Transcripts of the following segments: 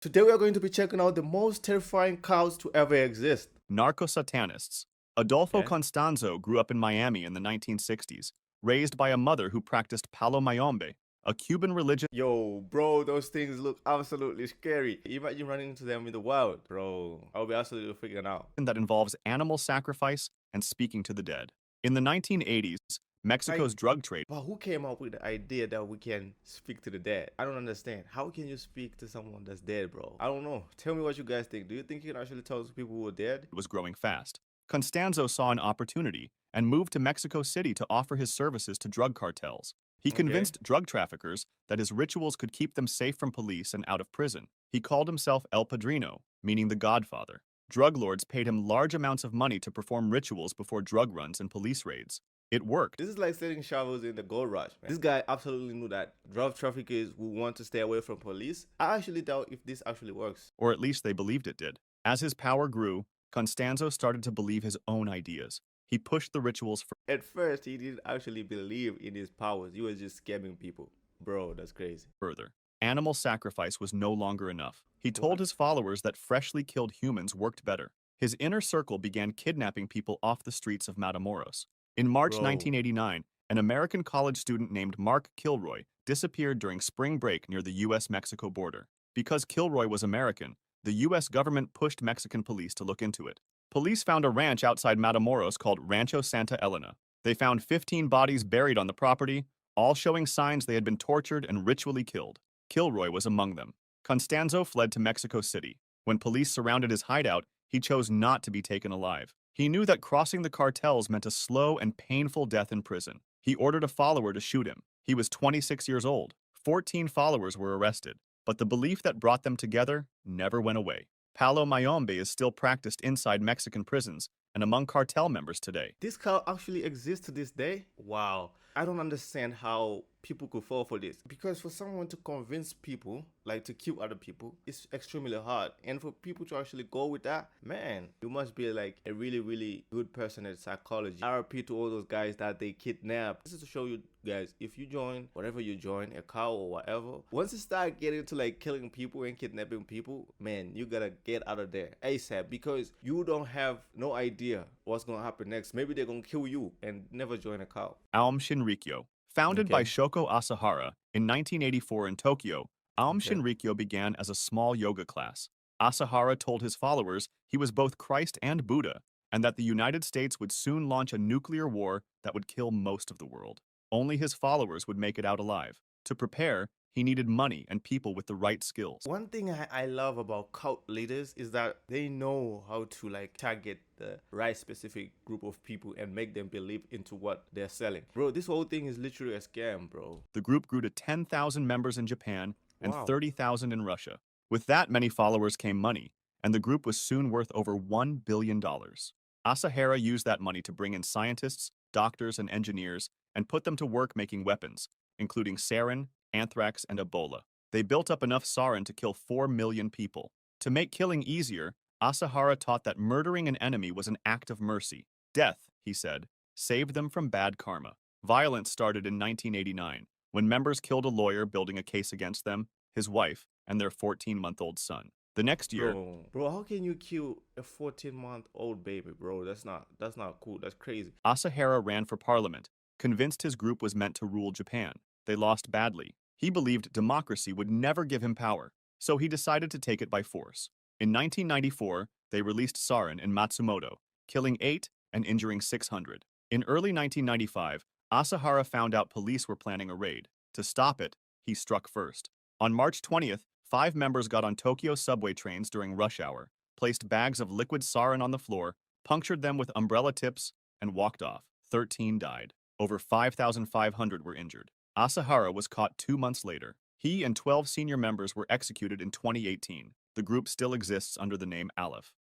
Today we are going to be checking out the most terrifying cults to ever exist. Narco-Satanists. Adolfo Okay? Constanzo grew up in Miami in the 1960s, raised by a mother who practiced Palo Mayombe, a Cuban religion Yo, bro, those things look absolutely scary. Imagine running into them in the wild. Bro, I'll be absolutely freaking out. that involves animal sacrifice and speaking to the dead. In the 1980s, Like, Mexico's drug trade but who came up with the idea that we can speak to the dead? I don't understand. How can you speak to someone that's dead, bro? I don't know. Tell me what you guys think. Do you think you can actually talk to people who are dead? was growing fast. Constanzo saw an opportunity and moved to Mexico City to offer his services to drug cartels. He Okay. convinced drug traffickers that his rituals could keep them safe from police and out of prison. He called himself El Padrino, meaning the Godfather. Drug lords paid him large amounts of money to perform rituals before drug runs and police raids. It worked, This is like selling shovels in the gold rush, man. This guy absolutely knew that drug traffickers would want to stay away from police. I actually doubt if this actually works. or at least they believed it did. As his power grew, Constanzo started to believe his own ideas. He pushed the rituals At first, he didn't actually believe in his powers. He was just scamming people. Bro, that's crazy. further. Animal sacrifice was no longer enough. He told What? his followers that freshly killed humans worked better. His inner circle began kidnapping people off the streets of Matamoros. In March Bro. 1989, an American college student named Mark Kilroy disappeared during spring break near the US-Mexico border. Because Kilroy was American, the US government pushed Mexican police to look into it. Police found a ranch outside Matamoros called Rancho Santa Elena. They found 15 bodies buried on the property, all showing signs they had been tortured and ritually killed. Kilroy was among them. Constanzo fled to Mexico City. When police surrounded his hideout, he chose not to be taken alive. He knew that crossing the cartels meant a slow and painful death in prison. He ordered a follower to shoot him. He was 26 years old. 14 followers were arrested, but the belief that brought them together never went away. Palo Mayombe is still practiced inside Mexican prisons and among cartel members today. This car actually exists to this day? Wow. I don't understand how people could fall for this. Because for someone to convince people, like to kill other people, it's extremely hard. And for people to actually go with that, man, you must be like a really, really good person at psychology. RP to all those guys that they kidnap. This is to show you guys, if you join, whatever you join, a cow or whatever, once you start getting to like killing people and kidnapping people, man, you gotta get out of there ASAP because you don't have no idea what's gonna happen next. Maybe they're gonna kill you and never join a cow. Aum Shinrikyo. Founded by Okay. Shoko Asahara in 1984 in Tokyo, Aum Okay. Shinrikyo began as a small yoga class. Asahara told his followers he was both Christ and Buddha, and that the United States would soon launch a nuclear war that would kill most of the world. Only his followers would make it out alive. To prepare, he needed money and people with the right skills. One thing I love about cult leaders is that they know how to like target the right specific group of people and make them believe into what they're selling. Bro, this whole thing is literally a scam, bro. The group grew to 10,000 members in Japan and Wow. 30,000 in Russia. With that many followers came money, and the group was soon worth over $1 billion. Asahara used that money to bring in scientists, doctors, and engineers and put them to work making weapons, including sarin, anthrax, and Ebola. They built up enough sarin to kill 4 million people. To make killing easier, Asahara taught that murdering an enemy was an act of mercy. Death, he said, saved them from bad karma. Violence started in 1989, when members killed a lawyer building a case against them, his wife, and their 14-month-old son. The next year, Bro, how can you kill a 14-month-old baby, bro? That's not cool. That's crazy. Asahara ran for parliament, convinced his group was meant to rule Japan. They lost badly. He believed democracy would never give him power, so he decided to take it by force. In 1994, they released sarin in Matsumoto, killing 8 and injuring 600. In early 1995, Asahara found out police were planning a raid. To stop it, he struck first. On March 20th, 5 members got on Tokyo subway trains during rush hour, placed bags of liquid sarin on the floor, punctured them with umbrella tips, and walked off. 13 died. Over 5,500 were injured. Asahara was caught 2 months later. He and 12 senior members were executed in 2018. The group still exists under the name Aleph.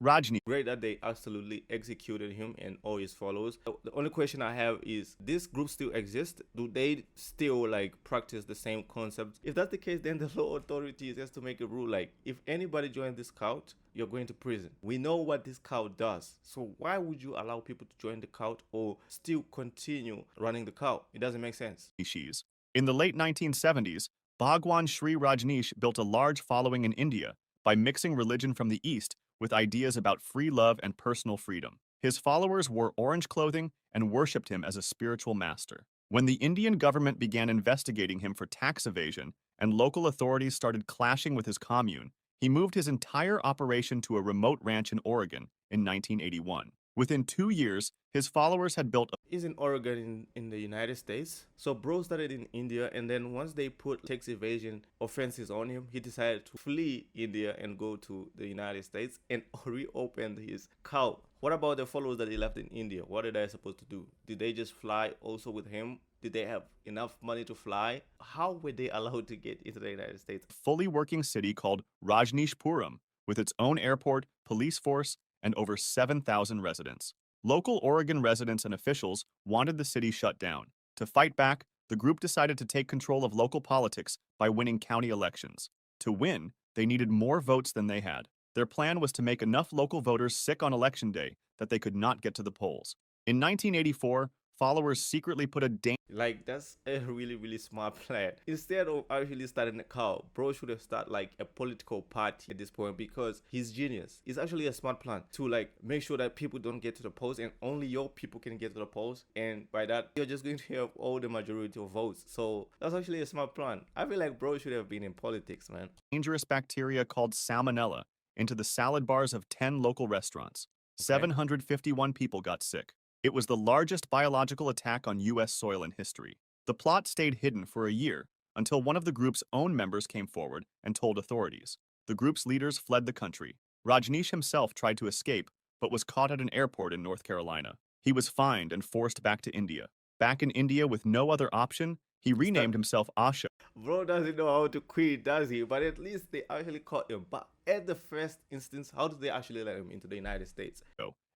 Rajni. Great that they absolutely executed him and all his followers. The only question I have is, this group still exist? Do they still like practice the same concepts? If that's the case, then the law authorities has to make a rule like, if anybody joins this cult, you're going to prison. We know what this cult does, so why would you allow people to join the cult or still continue running the cult? It doesn't make sense. Species. In the late 1970s, Bhagwan Sri Rajneesh built a large following in India by mixing religion from the East with ideas about free love and personal freedom. His followers wore orange clothing and worshipped him as a spiritual master. When the Indian government began investigating him for tax evasion and local authorities started clashing with his commune, he moved his entire operation to a remote ranch in Oregon in 1981. Within 2 years, his followers had built a He's in Oregon in the United States. So bro started in India, and then once they put tax evasion offenses on him, he decided to flee India and go to the United States and reopened his cult. What about the followers that he left in India? What are they supposed to do? Did they just fly also with him? Did they have enough money to fly? How were they allowed to get into the United States? fully working city called Rajneeshpuram, with its own airport, police force, and over 7,000 residents. Local Oregon residents and officials wanted the city shut down. To fight back, the group decided to take control of local politics by winning county elections. To win, they needed more votes than they had. Their plan was to make enough local voters sick on election day that they could not get to the polls. In 1984, followers secretly put a Like that's a really really smart plan. Instead of actually starting a cult, bro should have started like a political party at this point because he's genius. It's actually a smart plan to like make sure that people don't get to the polls and only your people can get to the polls. And by that, you're just going to have all the majority of votes. So that's actually a smart plan. I feel like bro should have been in politics, man. dangerous bacteria called salmonella into the salad bars of 10 local restaurants. Okay. 751 people got sick. It was the largest biological attack on U.S. soil in history. The plot stayed hidden for a year until one of the group's own members came forward and told authorities. The group's leaders fled the country. Rajneesh himself tried to escape, but was caught at an airport in North Carolina. He was fined and forced back to India. Back in India with no other option, he renamed himself Asha Bro doesn't know how to quit, does he? But at least they actually caught him. But at the first instance, how did they actually let him into the United States?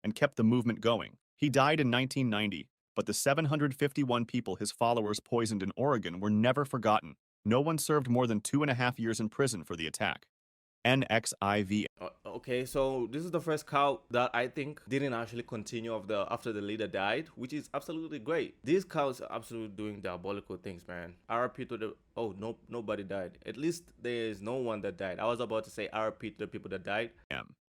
and kept the movement going. He died in 1990, but the 751 people his followers poisoned in Oregon were never forgotten. No one served more than 2.5 years in prison for the attack. NXIV. Okay, so this is the first cult that I think didn't actually continue of the after the leader died, which is absolutely great. These cults are absolutely doing diabolical things, man. RP to the no, nobody died. At least there is no one that died. I was about to say RP to the people that died.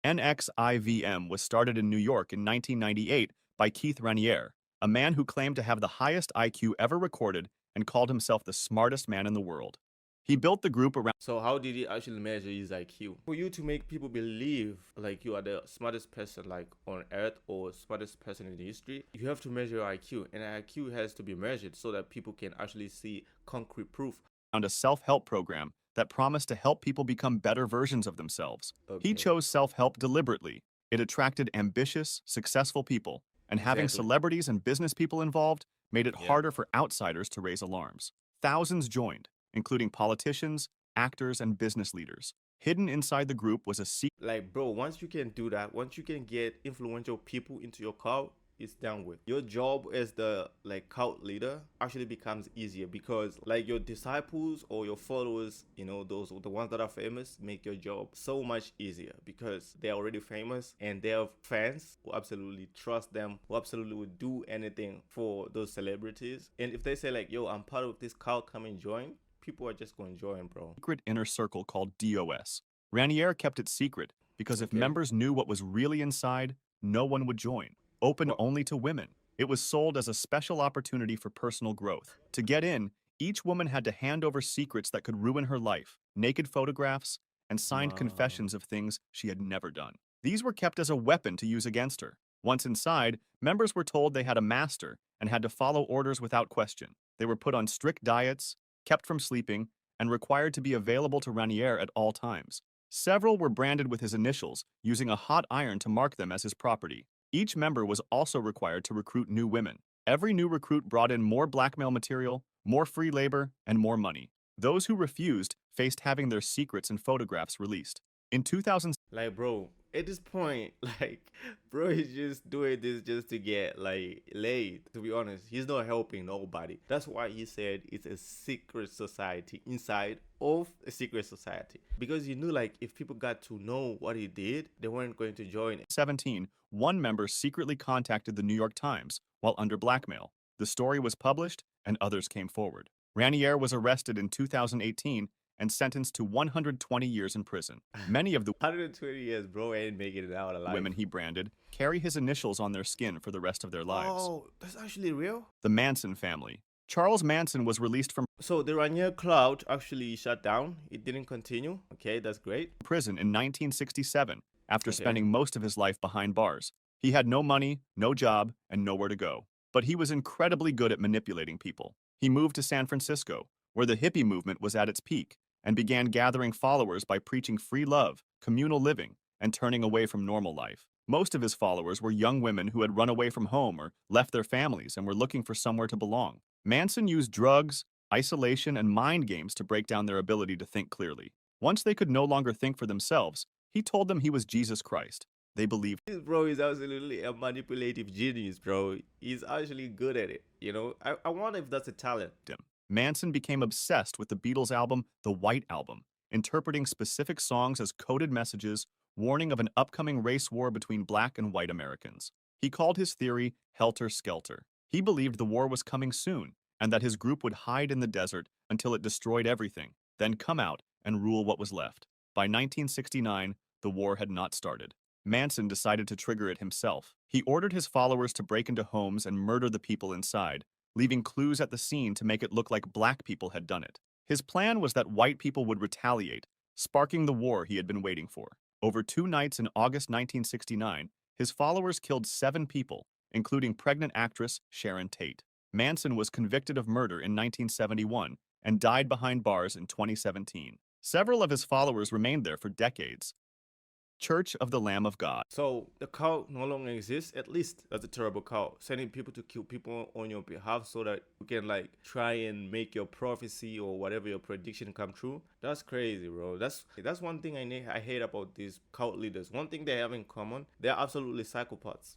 NXIVM was started in New York in 1998 by Keith Raniere, a man who claimed to have the highest IQ ever recorded and called himself the smartest man in the world. He built the group around So how did he actually measure his IQ? For you to make people believe like you are the smartest person like on earth or smartest person in history, you have to measure your IQ, and IQ has to be measured so that people can actually see concrete proof. a self-help program that promised to help people become better versions of themselves. He Okay. chose self-help deliberately. It attracted ambitious, successful people, and having Exactly. celebrities and business people involved made it Yeah. harder for outsiders to raise alarms. Thousands joined, including politicians, actors, and business leaders. Hidden inside the group was a secret Like, bro, once you can do that, once you can get influential people into your cult, it's done with. Your job as the like cult leader actually becomes easier because like your disciples or your followers, those the ones that are famous make your job so much easier because they're already famous and they have fans who absolutely trust them, who absolutely would do anything for those celebrities. And if they say like, yo, I'm part of this cult, come and join, people are just going to join, bro. inner circle called DOS. Raniere kept it secret because if Okay. members knew what was really inside, no one would join. Open What? only to women. It was sold as a special opportunity for personal growth. To get in, each woman had to hand over secrets that could ruin her life, naked photographs, and signed Wow. confessions of things she had never done. These were kept as a weapon to use against her. Once inside, members were told they had a master and had to follow orders without question. They were put on strict diets, kept from sleeping, and required to be available to Raniere at all times. Several were branded with his initials, using a hot iron to mark them as his property. Each member was also required to recruit new women. Every new recruit brought in more blackmail material, more free labor, and more money. Those who refused faced having their secrets and photographs released. In 2000, Like, bro, at this point, like, bro is just doing this just to get, like, laid. To be honest, he's not helping nobody. That's why he said it's a secret society inside of a secret society. Because he knew, like, if people got to know what he did, they weren't going to join it. 2017, one member secretly contacted the New York Times while under blackmail. The story was published, and others came forward. Raniere was arrested in 2018 and sentenced to 120 years in prison. Many of the 120 years, bro, ain't making it out alive. women he branded carry his initials on their skin for the rest of their lives. Oh, that's actually real? The Manson family. Charles Manson was released from So the Rainier Cloud actually shut down. It didn't continue. Okay, that's great. prison in 1967 after Okay. spending most of his life behind bars. He had no money, no job, and nowhere to go. But he was incredibly good at manipulating people. He moved to San Francisco, where the hippie movement was at its peak, and began gathering followers by preaching free love, communal living, and turning away from normal life. Most of his followers were young women who had run away from home or left their families and were looking for somewhere to belong. Manson used drugs, isolation, and mind games to break down their ability to think clearly. Once they could no longer think for themselves, he told them he was Jesus Christ. They believed This bro is absolutely a manipulative genius, bro. He's actually good at it. You know, I wonder if that's a talent. him. Manson became obsessed with the Beatles' album, The White Album, interpreting specific songs as coded messages, warning of an upcoming race war between black and white Americans. He called his theory Helter Skelter. He believed the war was coming soon, and that his group would hide in the desert until it destroyed everything, then come out and rule what was left. By 1969, the war had not started. Manson decided to trigger it himself. He ordered his followers to break into homes and murder the people inside, leaving clues at the scene to make it look like black people had done it. His plan was that white people would retaliate, sparking the war he had been waiting for. Over 2 nights in August 1969, his followers killed 7 people, including pregnant actress Sharon Tate. Manson was convicted of murder in 1971 and died behind bars in 2017. Several of his followers remained there for decades. Church of the Lamb of God. So the cult no longer exists. At least that's a terrible cult. Sending people to kill people on your behalf so that you can like try and make your prophecy or whatever your prediction come true. That's crazy, bro. That's one thing I hate about these cult leaders. One thing they have in common, they're absolutely psychopaths.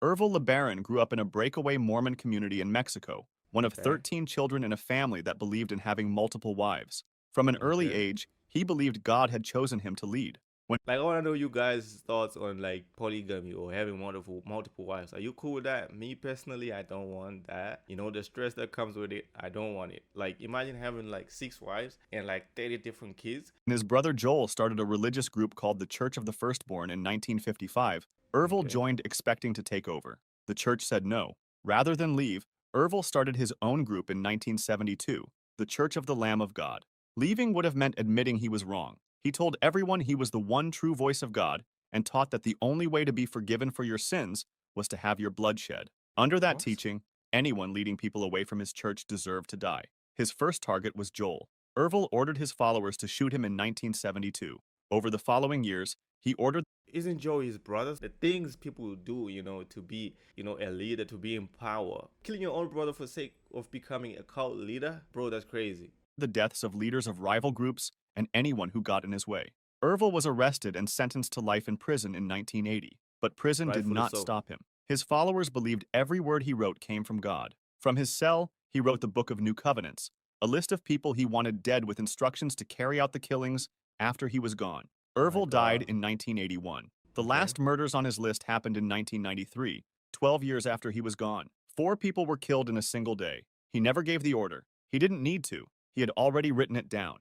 Ervil LeBaron grew up in a breakaway Mormon community in Mexico, one of Okay. 13 children in a family that believed in having multiple wives. From an early Okay. age, he believed God had chosen him to lead. When Like I want to know you guys' thoughts on like polygamy or having multiple wives. Are you cool with that? Me personally, I don't want that. You know the stress that comes with it. I don't want it. Like imagine having like 6 wives and like 30 different kids. his brother Joel started a religious group called the Church of the Firstborn in 1955, Ervil Okay. joined expecting to take over. The church said no. Rather than leave, Ervil started his own group in 1972, the Church of the Lamb of God. Leaving would have meant admitting he was wrong. He told everyone he was the one true voice of God and taught that the only way to be forgiven for your sins was to have your blood shed. Under that What? teaching, anyone leading people away from his church deserved to die. His first target was Joel. Ervil ordered his followers to shoot him in 1972. Over the following years, he ordered Isn't Joe his brothers? The things people do, you know, to be, you know, a leader, to be in power. Killing your own brother for sake of becoming a cult leader? Bro, that's crazy. the deaths of leaders of rival groups and anyone who got in his way. Ervil was arrested and sentenced to life in prison in 1980, but prison did Rightfully not so. stop him. His followers believed every word he wrote came from God. From his cell, he wrote the Book of New Covenants, a list of people he wanted dead with instructions to carry out the killings after he was gone. Ervil died God. in 1981. The Okay. last murders on his list happened in 1993, 12 years after he was gone. 4 people were killed in a single day. He never gave the order. He didn't need to. He had already written it down.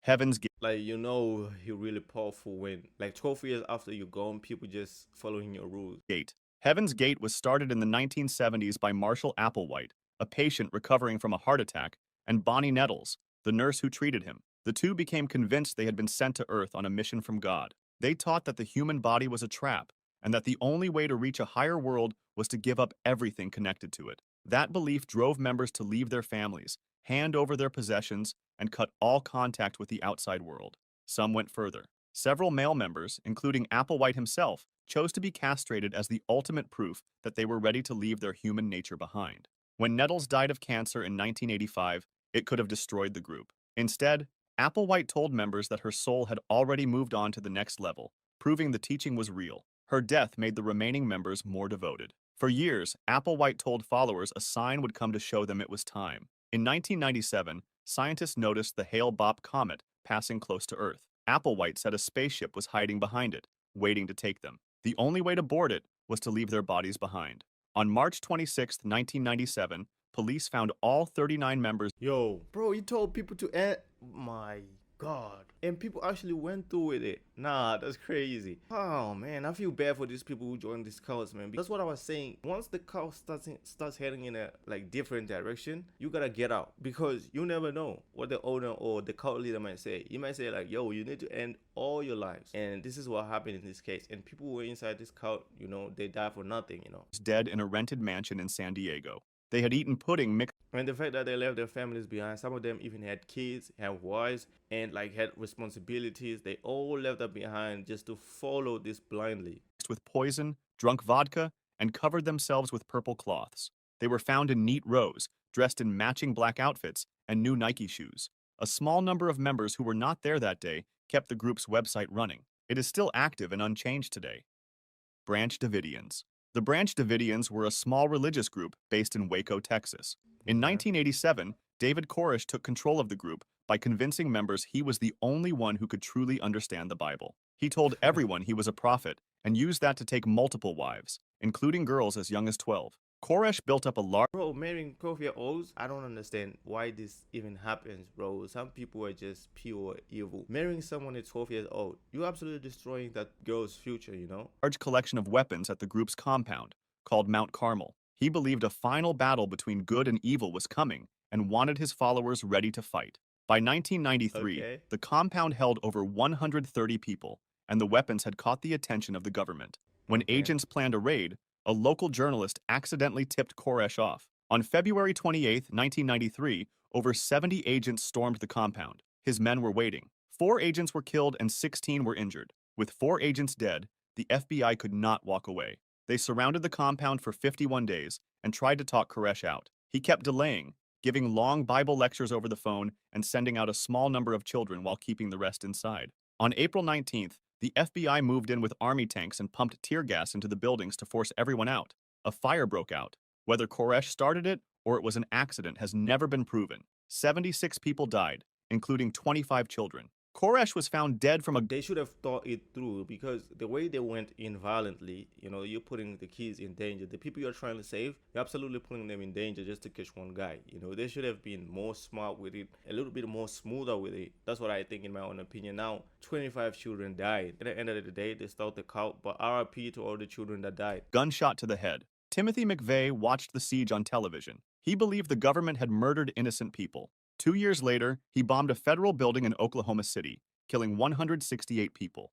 Heaven's Like, you know, you're really powerful when, like, 12 years after you're gone, people just following your rules. Gate. Heaven's Gate was started in the 1970s by Marshall Applewhite, a patient recovering from a heart attack, and Bonnie Nettles, the nurse who treated him. The two became convinced they had been sent to Earth on a mission from God. They taught that the human body was a trap, and that the only way to reach a higher world was to give up everything connected to it. That belief drove members to leave their families, hand over their possessions, and cut all contact with the outside world. Some went further. Several male members, including Applewhite himself, chose to be castrated as the ultimate proof that they were ready to leave their human nature behind. When Nettles died of cancer in 1985, it could have destroyed the group. Instead, Applewhite told members that her soul had already moved on to the next level, proving the teaching was real. Her death made the remaining members more devoted. For years, Applewhite told followers a sign would come to show them it was time. In 1997, scientists noticed the Hale-Bopp comet passing close to Earth. Applewhite said a spaceship was hiding behind it, waiting to take them. The only way to board it was to leave their bodies behind. On March 26, 1997, police found all 39 members. Yo, bro, he told people to end. My God. And people actually went through with it. Nah, that's crazy. Oh man, I feel bad for these people who joined these cults, man. That's what I was saying. Once the cult starts heading in a like different direction, you gotta get out because you never know what the owner or the cult leader might say. He might say like, "Yo, you need to end all your lives," and this is what happened in this case. And people who were inside this cult, they die for nothing, Dead in a rented mansion in San Diego. They had eaten pudding mixed. And the fact that they left their families behind, some of them even had kids, had wives, and like had responsibilities. They all left that behind just to follow this blindly. With poison, drunk vodka, and covered themselves with purple cloths. They were found in neat rows, dressed in matching black outfits and new Nike shoes. A small number of members who were not there that day kept the group's website running. It is still active and unchanged today. Branch Davidians. The Branch Davidians were a small religious group based in Waco, Texas. In 1987, David Koresh took control of the group by convincing members he was the only one who could truly understand the Bible. He told everyone he was a prophet and used that to take multiple wives, including girls as young as 12. Koresh built up a large... Bro, marrying 12-year-olds? I don't understand why this even happens, bro. Some people are just pure evil. Marrying someone at 12 years old, you're absolutely destroying that girl's future, large collection of weapons at the group's compound, called Mount Carmel. He believed a final battle between good and evil was coming and wanted his followers ready to fight. By 1993, the compound held over 130 people, and the weapons had caught the attention of the government. When agents planned a raid, a local journalist accidentally tipped Koresh off. On February 28, 1993, over 70 agents stormed the compound. His men were waiting. 4 agents were killed and 16 were injured. With 4 agents dead, the FBI could not walk away. They surrounded the compound for 51 days and tried to talk Koresh out. He kept delaying, giving long Bible lectures over the phone and sending out a small number of children while keeping the rest inside. On April 19th, the FBI moved in with army tanks and pumped tear gas into the buildings to force everyone out. A fire broke out. Whether Koresh started it or it was an accident has never been proven. 76 people died, including 25 children. Koresh was found dead from a... They should have thought it through because the way they went in violently, you're putting the kids in danger. The people you're trying to save, you're absolutely putting them in danger just to catch one guy. They should have been more smart with it, a little bit more smoother with it. That's what I think in my own opinion. Now, 25 children died. At the end of the day, they started the cult, but RIP to all the children that died. Gunshot to the head. Timothy McVeigh watched the siege on television. He believed the government had murdered innocent people. 2 years later, he bombed a federal building in Oklahoma City, killing 168 people.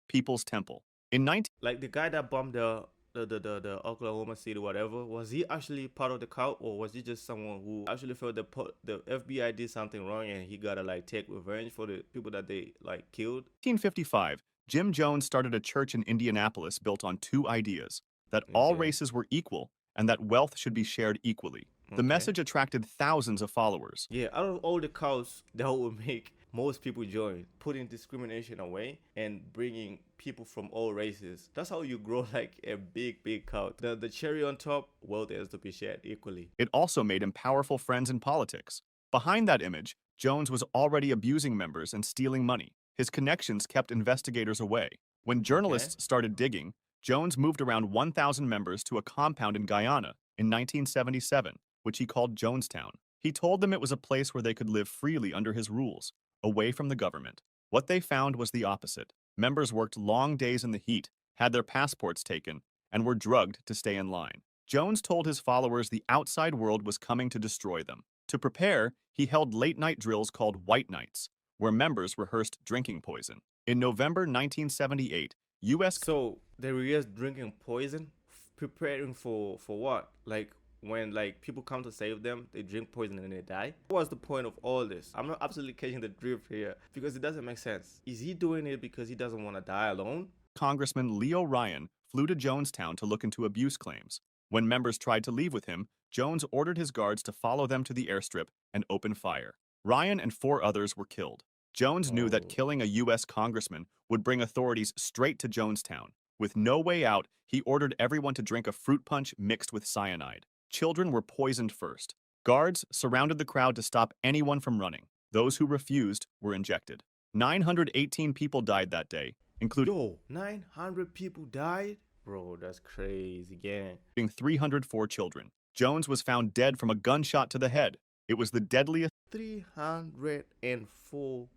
People's Temple. In 19... Like the guy that bombed the Oklahoma City, whatever, was he actually part of the cult, or was he just someone who actually felt the FBI did something wrong and he gotta like take revenge for the people that they like killed? 1955, Jim Jones started a church in Indianapolis built on 2 ideas: that all races were equal and that wealth should be shared equally. The message attracted thousands of followers. Yeah, out of all the cults that would make most people join, putting discrimination away and bringing people from all races. That's how you grow like a big cult. The cherry on top, wealth has to be shared equally. It also made him powerful friends in politics. Behind that image, Jones was already abusing members and stealing money. His connections kept investigators away. When journalists started digging, Jones moved around 1,000 members to a compound in Guyana in 1977, which he called Jonestown. He told them it was a place where they could live freely under his rules, away from the government. What they found was the opposite. Members worked long days in the heat, had their passports taken, and were drugged to stay in line. Jones told his followers the outside world was coming to destroy them. To prepare, he held late-night drills called White Nights, where members rehearsed drinking poison. In November 1978, U.S. So they were just drinking poison, preparing for what? Like when like people come to save them, they drink poison and they die? What was the point of all this? I'm not absolutely catching the drift here because it doesn't make sense. Is he doing it because he doesn't want to die alone? Congressman Leo Ryan flew to Jonestown to look into abuse claims. When members tried to leave with him, Jones ordered his guards to follow them to the airstrip and open fire. Ryan and 4 others were killed. Jones knew that killing a U.S. congressman would bring authorities straight to Jonestown. With no way out, he ordered everyone to drink a fruit punch mixed with cyanide. Children were poisoned first. Guards surrounded the crowd to stop anyone from running. Those who refused were injected. 918 people died that day, including 900 people died? Bro, that's crazy, gang. 304 children. Jones was found dead from a gunshot to the head. It was the deadliest 304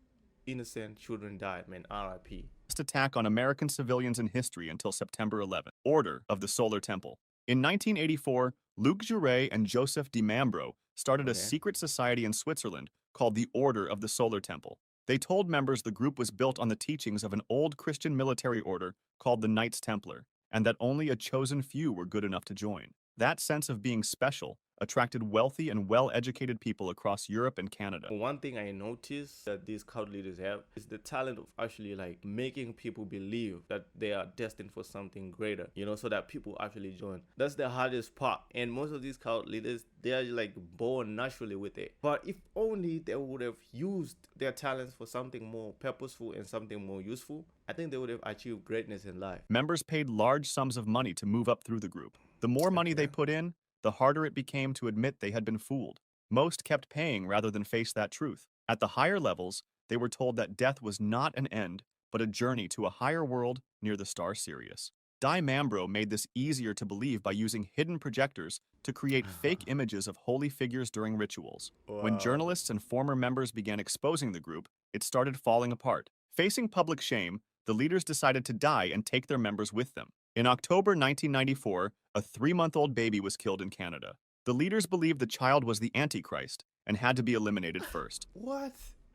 innocent children died, man. RIP. attack on American civilians in history until September 11th. Order of the Solar Temple. In 1984, Luc Jouret and Joseph Di Mambro started a Okay. secret society in Switzerland called the Order of the Solar Temple. They told members the group was built on the teachings of an old Christian military order called the Knights Templar, and that only a chosen few were good enough to join. That sense of being special attracted wealthy and well-educated people across Europe and Canada. One thing I noticed that these cult leaders have is the talent of actually like making people believe that they are destined for something greater, you know, so that people actually join. That's the hardest part. And most of these cult leaders, they are like born naturally with it. But if only they would have used their talents for something more purposeful and something more useful, I think they would have achieved greatness in life. Members paid large sums of money to move up through the group. The more money they put in, the harder it became to admit they had been fooled. Most kept paying rather than face that truth. At the higher levels, they were told that death was not an end, but a journey to a higher world near the star Sirius. Di Mambro made this easier to believe by using hidden projectors to create fake images of holy figures during rituals. When Wow. journalists and former members began exposing the group, it started falling apart. Facing public shame, the leaders decided to die and take their members with them. In October 1994, a 3-month-old baby was killed in Canada. The leaders believed the child was the Antichrist and had to be eliminated first. What?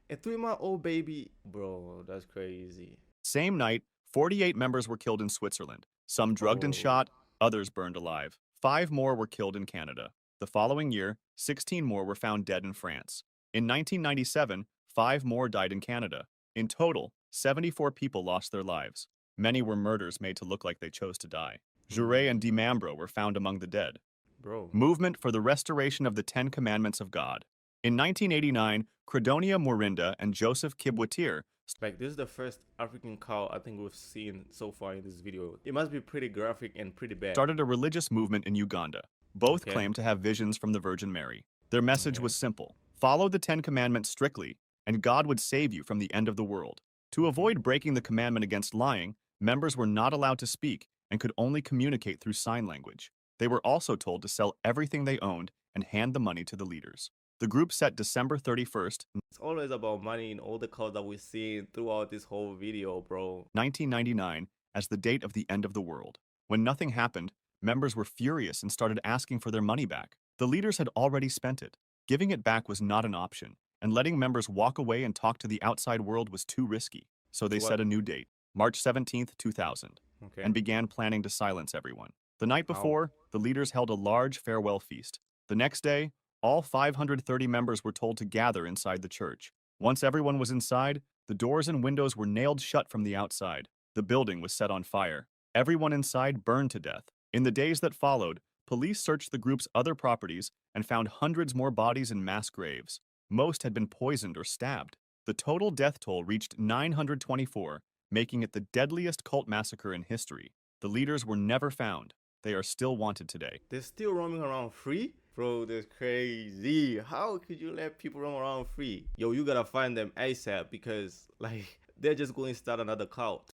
A 3-month-old baby? Bro, that's crazy. Same night, 48 members were killed in Switzerland. Some drugged and Oh. shot, others burned alive. 5 more were killed in Canada. The following year, 16 more were found dead in France. In 1997, 5 more died in Canada. In total, 74 people lost their lives. Many were murders made to look like they chose to die. Jouret and Di Mambro were found among the dead. Bro. Movement for the Restoration of the Ten Commandments of God. In 1989, Credonia Morinda and Joseph Kibwetir Like, this is the first African cow I think we've seen so far in this video. It must be pretty graphic and pretty bad. started a religious movement in Uganda. Both Okay. claimed to have visions from the Virgin Mary. Their message was simple: follow the Ten Commandments strictly, and God would save you from the end of the world. To avoid breaking the commandment against lying, members were not allowed to speak and could only communicate through sign language. They were also told to sell everything they owned and hand the money to the leaders. The group set December 31st, It's always about money in all the cults that we're seeing throughout this whole video, bro. 1999, as the date of the end of the world. When nothing happened, members were furious and started asking for their money back. The leaders had already spent it. Giving it back was not an option, and letting members walk away and talk to the outside world was too risky. So they set a new date, March 17th, 2000, Okay. and began planning to silence everyone. The night Wow. before, the leaders held a large farewell feast. The next day, all 530 members were told to gather inside the church. Once everyone was inside, the doors and windows were nailed shut from the outside. The building was set on fire. Everyone inside burned to death. In the days that followed, police searched the group's other properties and found hundreds more bodies in mass graves. Most had been poisoned or stabbed. The total death toll reached 924, making it the deadliest cult massacre in history. The leaders were never found. They are still wanted today. They're still roaming around free? Bro, that's crazy. How could you let people roam around free? Yo, you gotta find them ASAP because, like, they're just going to start another cult.